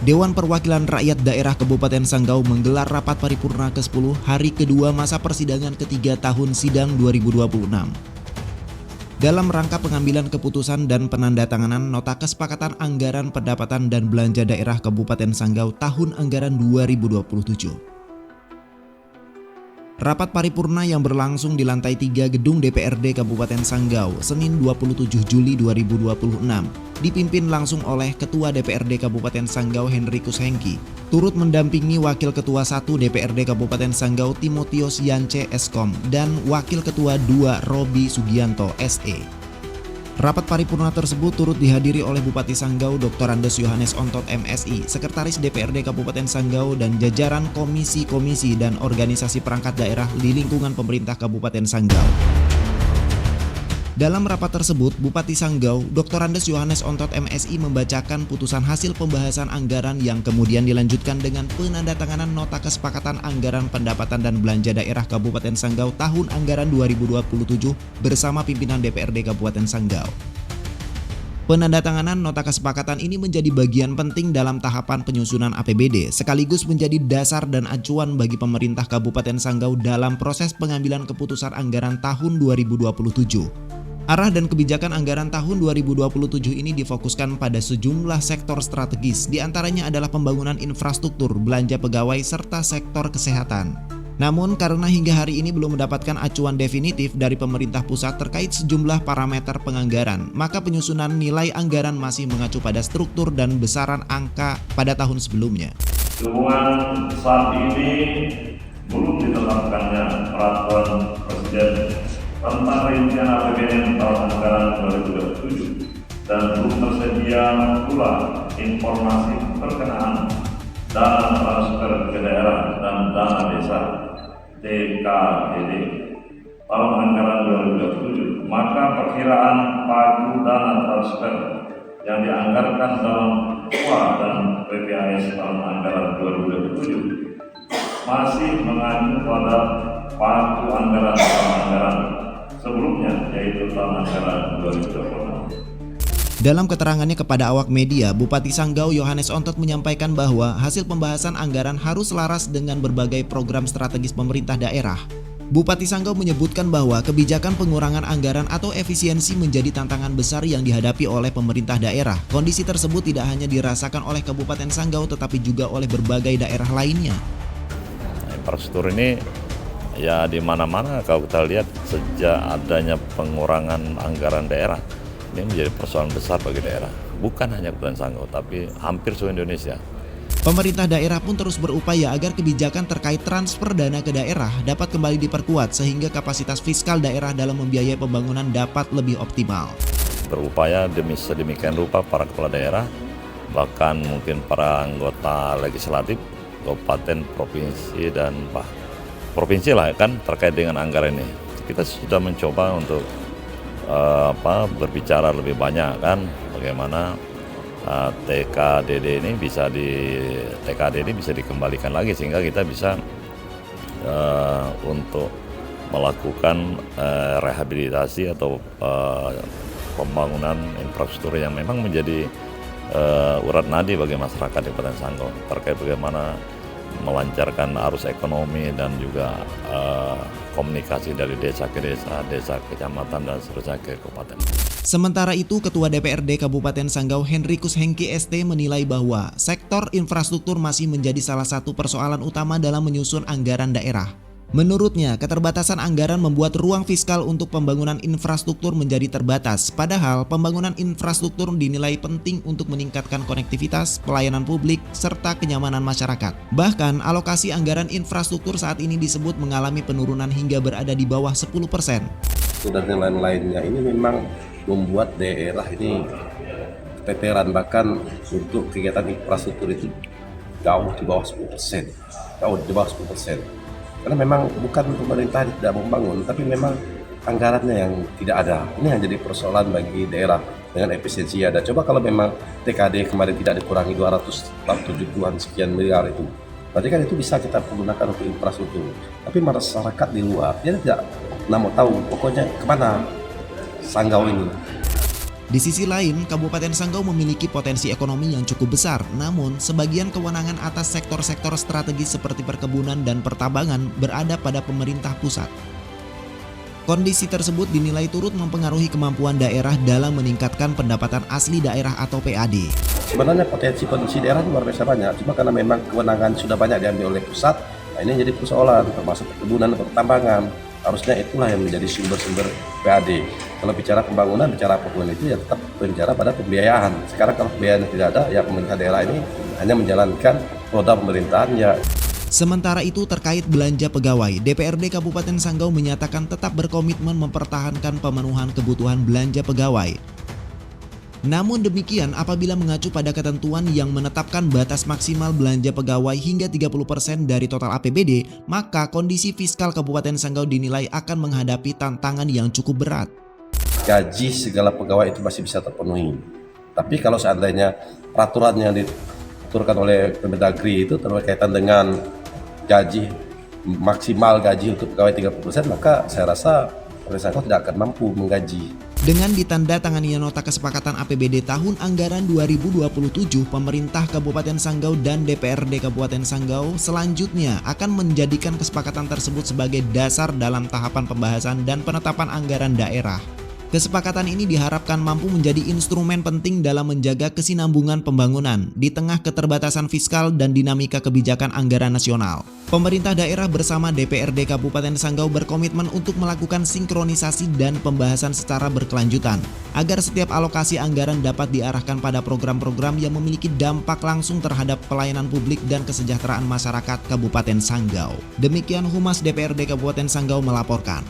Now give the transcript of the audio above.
Dewan Perwakilan Rakyat Daerah Kabupaten Sanggau menggelar rapat paripurna ke-10 hari kedua masa persidangan ketiga tahun sidang 2026. Dalam rangka pengambilan keputusan dan penandatanganan Nota Kesepakatan Anggaran Pendapatan dan Belanja Daerah Kabupaten Sanggau tahun anggaran 2027. Rapat paripurna yang berlangsung di lantai 3 Gedung DPRD Kabupaten Sanggau, Senin 27 Juli 2026, dipimpin langsung oleh Ketua DPRD Kabupaten Sanggau Henrikus Hengki, turut mendampingi Wakil Ketua 1 DPRD Kabupaten Sanggau Timotius Yance Eskom dan Wakil Ketua 2 Robi Sugianto SE. Rapat paripurna tersebut turut dihadiri oleh Bupati Sanggau Dr. Andes Yohanes Ontot MSI, Sekretaris DPRD Kabupaten Sanggau dan jajaran komisi-komisi dan organisasi perangkat daerah di lingkungan pemerintah Kabupaten Sanggau. Dalam rapat tersebut, Bupati Sanggau Dr. Andes Yohanes Ontot MSI membacakan putusan hasil pembahasan anggaran yang kemudian dilanjutkan dengan penandatanganan Nota Kesepakatan Anggaran Pendapatan dan Belanja Daerah Kabupaten Sanggau tahun anggaran 2027 bersama pimpinan DPRD Kabupaten Sanggau. Penandatanganan Nota Kesepakatan ini menjadi bagian penting dalam tahapan penyusunan APBD, sekaligus menjadi dasar dan acuan bagi pemerintah Kabupaten Sanggau dalam proses pengambilan keputusan anggaran tahun 2027. Arah dan kebijakan anggaran tahun 2027 ini difokuskan pada sejumlah sektor strategis, diantaranya adalah pembangunan infrastruktur, belanja pegawai, serta sektor kesehatan. Namun karena hingga hari ini belum mendapatkan acuan definitif dari pemerintah pusat terkait sejumlah parameter penganggaran, maka penyusunan nilai anggaran masih mengacu pada struktur dan besaran angka pada tahun sebelumnya. Sehubungan saat ini belum ditetapkannya peraturan Presiden tentang rincian APBN tahun anggaran 2027 dan belum tersedia pula informasi berkenaan dana transfer ke daerah dan dana desa TKDD tahun anggaran 2027, maka perkiraan pagu dana transfer yang dianggarkan dalam PUA dan PPAS tahun anggaran 2027 masih mengacu pada pagu anggaran tahun anggaran sebelumnya, yaitu tahun anggaran 2026. Dalam keterangannya kepada awak media, Bupati Sanggau Yohanes Ontot menyampaikan bahwa hasil pembahasan anggaran harus selaras dengan berbagai program strategis pemerintah daerah. Bupati Sanggau menyebutkan bahwa kebijakan pengurangan anggaran atau efisiensi menjadi tantangan besar yang dihadapi oleh pemerintah daerah. Kondisi tersebut tidak hanya dirasakan oleh Kabupaten Sanggau tetapi juga oleh berbagai daerah lainnya. Infrastruktur ini ya di mana-mana kalau kita lihat sejak adanya pengurangan anggaran daerah, ini menjadi persoalan besar bagi daerah. Bukan hanya Kabupaten Sanggau, tapi hampir seluruh Indonesia. Pemerintah daerah pun terus berupaya agar kebijakan terkait transfer dana ke daerah dapat kembali diperkuat sehingga kapasitas fiskal daerah dalam membiayai pembangunan dapat lebih optimal. Berupaya sedemikian rupa para kepala daerah, bahkan mungkin para anggota legislatif, kabupaten, provinsi, dan provinsi lah kan terkait dengan anggaran ini. Kita sudah mencoba untuk berbicara lebih banyak kan bagaimana TKDD ini bisa dikembalikan lagi sehingga kita bisa untuk melakukan rehabilitasi atau pembangunan infrastruktur yang memang menjadi urat nadi bagi masyarakat di Kabupaten Sanggau terkait bagaimana melancarkan arus ekonomi dan juga komunikasi dari desa ke desa, desa ke kecamatan dan seterusnya ke kabupaten. Sementara itu, Ketua DPRD Kabupaten Sanggau Henrikus Hengki ST menilai bahwa sektor infrastruktur masih menjadi salah satu persoalan utama dalam menyusun anggaran daerah. Menurutnya, keterbatasan anggaran membuat ruang fiskal untuk pembangunan infrastruktur menjadi terbatas, padahal pembangunan infrastruktur dinilai penting untuk meningkatkan konektivitas, pelayanan publik, serta kenyamanan masyarakat. Bahkan, alokasi anggaran infrastruktur saat ini disebut mengalami penurunan hingga berada di bawah 10%. Dan yang lain-lainnya ini memang membuat daerah ini keteteran, bahkan untuk kegiatan infrastruktur itu jauh di bawah 10%. Jauh di bawah 10%. Karena memang bukan pemerintah tidak membangun, tapi memang anggarannya yang tidak ada. Ini yang jadi persoalan bagi daerah dengan efisiensi ada. Coba kalau memang TKD kemarin tidak dikurangi 270-an sekian miliar itu, berarti kan itu bisa kita menggunakan untuk infrastruktur. Tapi masyarakat di luar, dia tidak mau tahu pokoknya kemana Sanggau ini. Di sisi lain, Kabupaten Sanggau memiliki potensi ekonomi yang cukup besar, namun sebagian kewenangan atas sektor-sektor strategis seperti perkebunan dan pertambangan berada pada pemerintah pusat. Kondisi tersebut dinilai turut mempengaruhi kemampuan daerah dalam meningkatkan pendapatan asli daerah atau PAD. Sebenarnya potensi daerah itu luar biasa banyak, cuma karena memang kewenangan sudah banyak diambil oleh pusat, nah ini jadi persoalan, termasuk perkebunan dan pertambangan. Harusnya itulah yang menjadi sumber-sumber PAD. Kalau bicara pembangunan, bicara apapun itu ya tetap bicara pada pembiayaan. Sekarang kalau pembiayaan tidak ada, ya pemerintah daerah ini hanya menjalankan roda pemerintahannya. Sementara itu terkait belanja pegawai, DPRD Kabupaten Sanggau menyatakan tetap berkomitmen mempertahankan pemenuhan kebutuhan belanja pegawai. Namun demikian, apabila mengacu pada ketentuan yang menetapkan batas maksimal belanja pegawai hingga 30% dari total APBD, maka kondisi fiskal Kabupaten Sanggau dinilai akan menghadapi tantangan yang cukup berat. Gaji segala pegawai itu masih bisa terpenuhi. Tapi kalau seandainya peraturan yang diaturkan oleh Kemendagri itu berkaitan dengan gaji maksimal gaji untuk pegawai 30%, maka saya rasa Kabupaten Sanggau tidak akan mampu menggaji. Dengan ditandatanganinya nota kesepakatan APBD tahun anggaran 2027, pemerintah Kabupaten Sanggau dan DPRD Kabupaten Sanggau selanjutnya akan menjadikan kesepakatan tersebut sebagai dasar dalam tahapan pembahasan dan penetapan anggaran daerah. Kesepakatan ini diharapkan mampu menjadi instrumen penting dalam menjaga kesinambungan pembangunan di tengah keterbatasan fiskal dan dinamika kebijakan anggaran nasional. Pemerintah daerah bersama DPRD Kabupaten Sanggau berkomitmen untuk melakukan sinkronisasi dan pembahasan secara berkelanjutan agar setiap alokasi anggaran dapat diarahkan pada program-program yang memiliki dampak langsung terhadap pelayanan publik dan kesejahteraan masyarakat Kabupaten Sanggau. Demikian Humas DPRD Kabupaten Sanggau melaporkan.